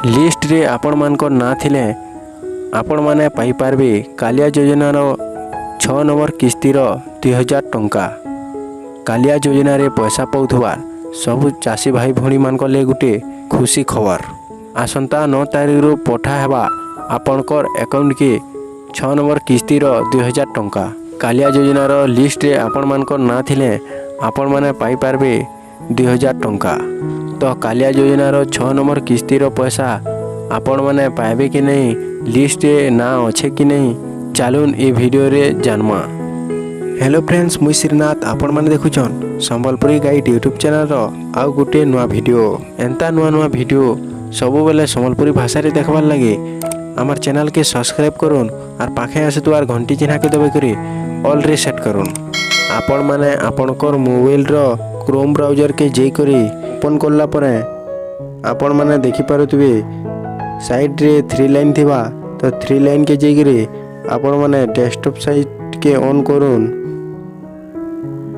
List रे आपण मानकर ना थिले आपण माने पाई पारबे कालिया योजनार 6 नंबर किस्तीर 2000 टंका। कालिया योजना रे पैसा पाउथवार सबु चाषी भाई भणी मानकर ले गुटे खुशी खबर। आसंता 9 तारिख रु पठा हेबा आपणकर अकाउंट के 6 नंबर किस्तीर 2000 टंका। कालिया योजनार लिस्ट रे आपण मानकर ना थिले आपण माने पाई पारबे 2000 टंका। तो कालिया योजनार 6 नंबर किस्तीर पैसा आपण माने पाइबे कि नहीं, लिस्ट रे ना अच्छे कि नहीं, चलून ये वीडियो रे जानमा। हेलो फ्रेंड्स, मुई श्रीनाथ आपण माने देखुछन संबलपुरी गाइड यूट्यूब चैनल रो आउ गुटे नुआ वीडियो। एंता नुआ वीडियो सबु बेले संबलपुरी भाषा रे देखबार लगे आमार चैनल के सब्सक्राइब करूँ और पाखे आसुतवार घंटी चिन्ह के दबाई करी ऑल रे सेट करूँ। आपण माने आपणकर मोबाइल रो क्रोम ब्राउजर के जे करी ओपन करला परे आपण माने देखि पारुथिबे साइड रे 3 लाइन थिबा। तो 3 लाइन के जे करी आपण माने डेस्कटॉप साइट के ऑन करूँ।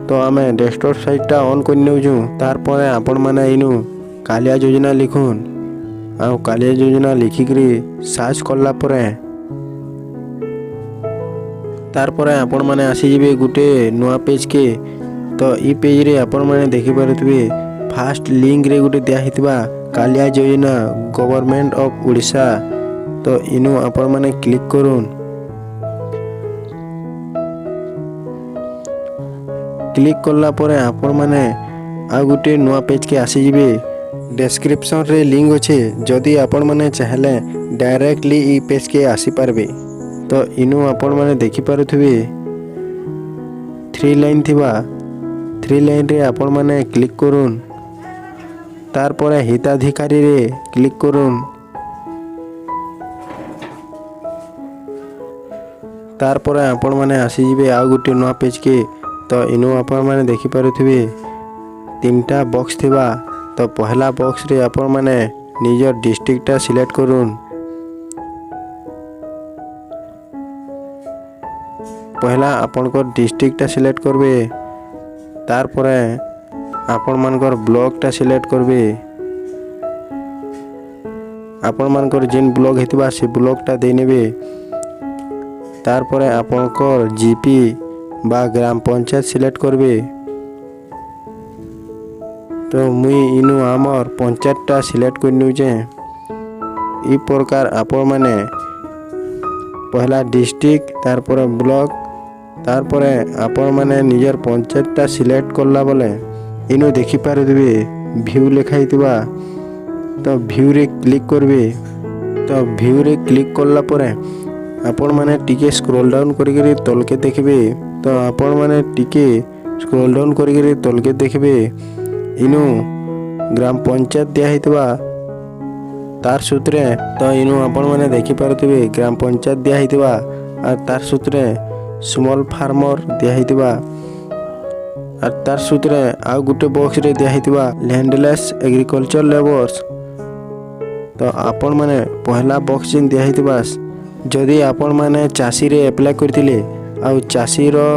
तो आमे डेस्कटॉप साइटा ऑन कर नेउजु। तार परे आपण माने इनु कालिया योजना लिखुन आ कालिया योजना लिखिकरी सर्च करला परे तार परे आपण माने आसी जिवे गुटे नुआ पेज के। तो ई पेज रे आपण माने देखि पारुथिबे फास्ट लिंक रे गुटे दिया हितबा कालिया योजना गवर्नमेंट ऑफ ओडिशा। तो इनु आपण माने क्लिक करूँ। क्लिक करला परे आपण माने आ गुटे नुआ पेज के आसी जिवे। डिस्क्रिप्शन रे लिंक अच्छे, जदि आपण माने चाहले डायरेक्टली ई पेज के आसी पारबे। तो इनु आपण माने देखि पारुथिबे 3 लाइन थिबा। 3 लाइन रे आपण माने क्लिक करूँ। तार परे हिताधिकारी रे क्लिक करूँ। तार परे आपण माने आसी जिवे आ गुटे नुआ पेज के। तो इनु आपण माने देखि पारुथिबे 3टा बॉक्स थिबा। तो पहला बॉक्स रे आपण माने निजर डिस्ट्रिक्टटा सिलेक्ट करूँ। पहला आपनकर डिस्ट्रिक्टटा सिलेक्ट करबे। तार परे आपण मानकर ब्लॉकटा सिलेक्ट करबे। आपण मानकर जेन ब्लॉक हेतिबा से ब्लॉकटा दे नेबे। तार परे आपनकर जीपी बा ग्राम पंचायत सिलेक्ट करबे। तो मुई इनु आमर पंचायतटा सिलेक्ट कर न्यूजे। ई प्रकार आपण माने पहला डिस्ट्रिक्ट तार परे ब्लॉक तार परे आपण माने निजर पंचायतटा सिलेक्ट करला बोले इनु देखि पारुथिबे व्यू लिखा हितबा। तो व्यू रे क्लिक करबे। तो व्यू रे क्लिक करला परे आपण माने टिके स्क्रॉल डाउन करिके तलके देखबे। तो आपण माने टिके स्क्रॉल डाउन करिके तलके देखबे इनु ग्राम पंचायत दिया हितबा तार सूत्रे। तो इनु आपण माने देखि पारुथिबे ग्राम पंचायत दिया हितबा और तार सूत्रे स्मॉल फार्मर दिया हितबा और तार सूत्रे आ गुटे बॉक्स रे दिया हितबा लैंडलेस एग्रीकल्चर लेबर्स। तो आपण माने पहला बॉक्स जिन दिया हितबा जदि आपण माने चासी रे अप्लाई करथिले आ चासी रो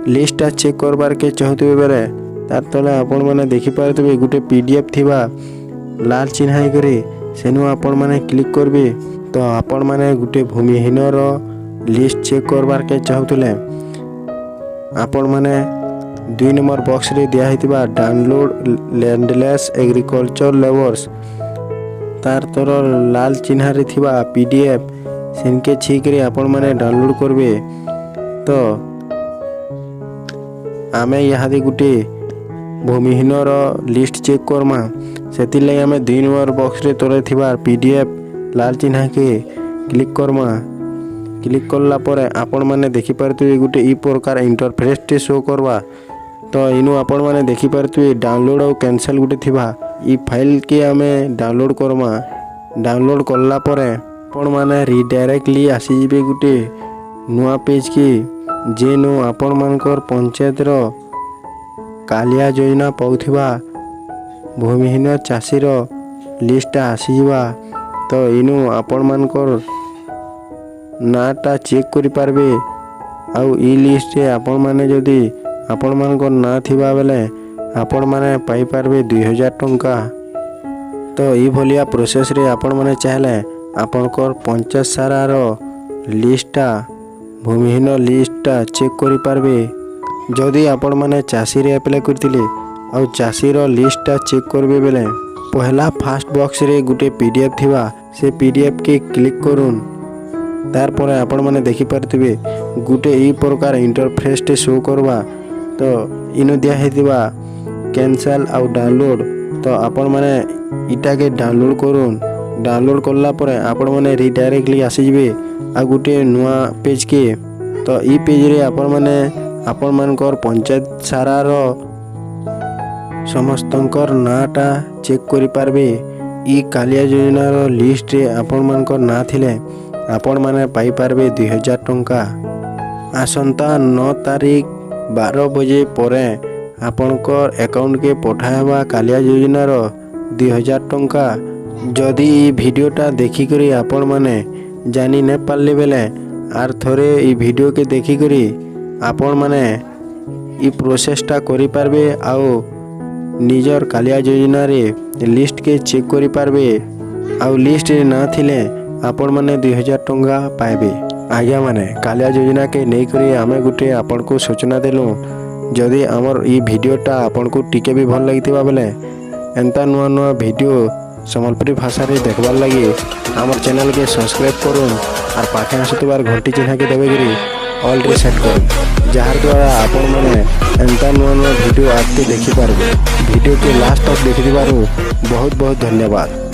लिस्टटा चेक करबार के चाहथिबे बेरे तार तले आपण माने देखि पारथिबे गुटे पीडीएफ थिबा लाल चिन्ह करे सेनु आपण माने क्लिक करबे। तो आपण माने गुटे भूमिहीन रो लिस्ट चेक करबार के चाहथुले आपण माने 2 नंबर बॉक्स रे दिया हितबा डाउनलोड लैंडलेस एग्रीकल्चर लेबर्स। तार तोर लाल चिन्ह रे थिबा पीडीएफ सेनके ठीक रे आपण माने डाउनलोड करबे। तो आमे यहादी गुटे भूमिहीन रो लिस्ट चेक करमा सेति लई आमे 2 नंबर बॉक्स रे तोरे थिबा पीडीएफ लाल चिन्ह के क्लिक करमा। क्लिक करला परे आपण माने देखि पारथिबे गुटे ई प्रकार इंटरफेस टे शो करबा। तो इनु आपण माने देखि पारथिबे डाउनलोड और कैंसिल गुटे थिबा ई फाइल के आमे डाउनलोड करमा। डाउनलोड करला परे आपण माने रिडायरेक्टली आसी जिवे गुटे नुआ पेज के जेनु आपण मानकर पंचायत रो कालिया योजना पाउथिबा भूमिहीन चाषी रो लिस्टटा आसी जिवा। तो इनु आपण मानकर नाटा चेक करि पारबे आउ ई लिस्ट रे आपण माने जदि आपण मानकर ना थिबा बेले आपण माने पाई पारबे 2000 टंका। तो ये भलिया प्रोसेस रे आपण माने चाहले आपणकर पंचायत सारार लिस्टटा भूमिहीन लिस्टटा चेक करि पारबे। जदि आपण माने चाषी रे अप्लाई करथिले और चाषी रो लिस्टटा चेक करबे बेले पहला फास्ट बॉक्स रे गुटे पीडीएफ थिबा से पीडीएफ के क्लिक करूँ। तार पर आपण माने देखि पारथिबे गुटे ई प्रकार इंटरफेस टे शो करवा। तो इनो दिया हेतिबा कैंसल आउ डाउनलोड। तो आपण माने इटा के डाउनलोड करूँ। डाउनलोड करला पर आपण माने रिडायरेक्टली आसी जिवे आ गुटे नुआ पेज के। तो ई पेज रे आपण माने आपण मानकर पंचायत सारार समस्तंकर नाटा चेक करि पारबे। ई कालिया योजनार लिस्ट रे आपण मानकर ना थिले आपण माने पाई पारबे 2000 टंका। आसंता 9 तारीख 12 बजे परे आपणकर अकाउंट के पठावा कालिया योजनार 2000 टंका। जदि ई वीडियोटा देखिकरी आपण माने जानी न पारले बेले आर थरे ई वीडियो के देखिकरी आपण माने ई प्रोसेसटा करि पारबे आउ निजर कालिया योजना रे लिस्ट के चेक करि पारबे। आउ लिस्ट रे ना थिले आपण माने 2000 टंका पाइबे। आज्ञा माने कालिया योजना के नहीं करी आमे गुटे आपण को सूचना देलु। जदि आमर ई वीडियोटा आपण को टिके भी भल लागिथिबा बेले एंता नुआ नुआ वीडियो संबलपुरी भाषा रे देखबार लगी आमर चैनल के सब्सक्राइब करूँ और पाखे आसुथिबार घंटी चिन्ह के देबेगिरी ऑल रे सेट करूँ जार द्वारा आपण माने एंता नुआ नुआ वीडियो आते देखि पारबे। वीडियो के लास्ट तक देखिथिबारु बहुत बहुत धन्यवाद।